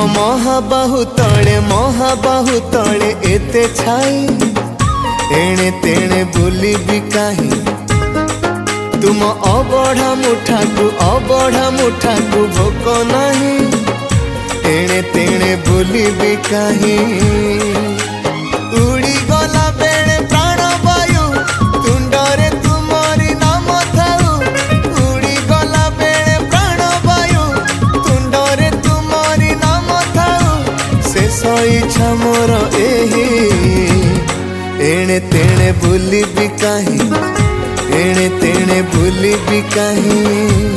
महाबाहु तले एते छाई एणे तेणे बुली भी कहीं तुम अबढ़ा मुठा को भोक नहीं एणे तेणे बुली भी कहीं उड़ी गला बेले प्राण वायु तुंडरे तुमरी नाम थाऊ उड़ी गला बेले प्राण वायु तुंडरे तुमरी नाम थाऊ शेष इच्छा मोर एही एणे तेणे बुली भी कहीं एणे तेणे बुली भी कहीं।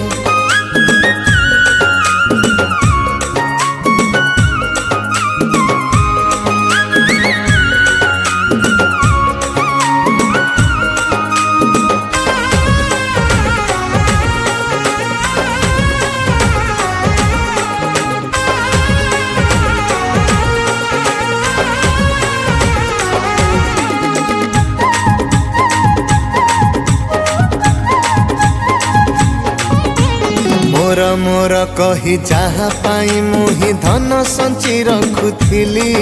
मोर कही जहा पाई मुही धन संची रखुथिली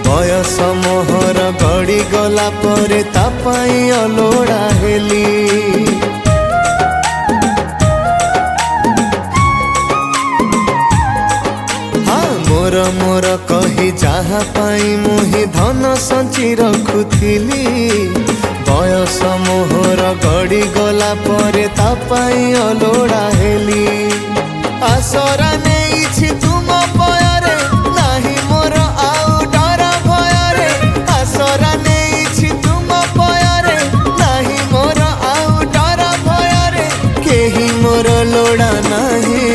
बयस मोहर गड़ी गला परे ता पाई अलोड़ा हेली हाँ मोर कही जहा पाई मुही धन संची रखुथिली बयस मोहर गड़ी गला परे ता पाई अलोड़ा हेली आसरा नहीं तुम पयरे नाही मोर आउ डर भयरे आसरा नहीं तुम पयरे नाही मोर आउ डर भयरे केही मोर लोड़ा नहीं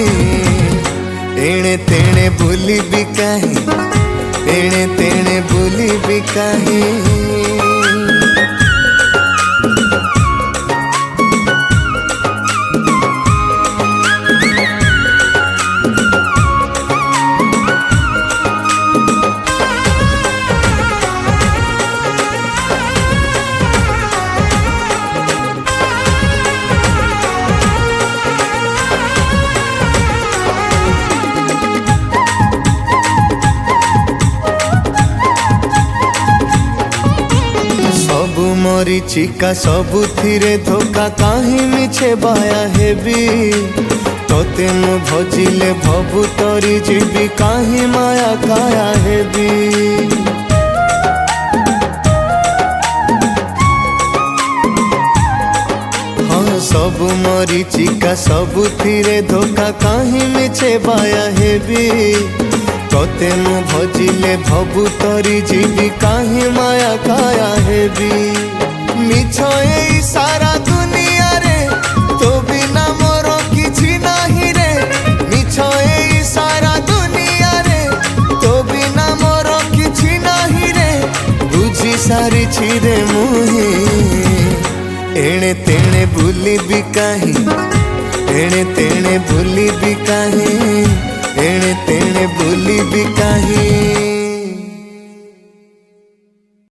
एणे तेणे भूली भी कहीं एणे तेणे भूली भी कहीं। मरीचिका सबुथिरे धोखा काहे मिछे बाया हेबी तोते मु भजिले भबु तरी जीवी काहे माया काया हेबी हाँ सबु मरीचिका सबुथिरे धोखा काहे मिछे बाया हेबी तोते मु भजिले भबु तरी जीवी काहे माया काया हेबी मिछ ए सारा दुनिया रे तो बिना मोर किछि नाही रे मिछ ए सारा दुनिया रे तो बिना मोर किछि नाही रे बुझी सारी छिरे मुही एणे तेणे भूली भी कहीं एणे तेणे भूली भी कहीं एणे तेणे भूली भी कहीं।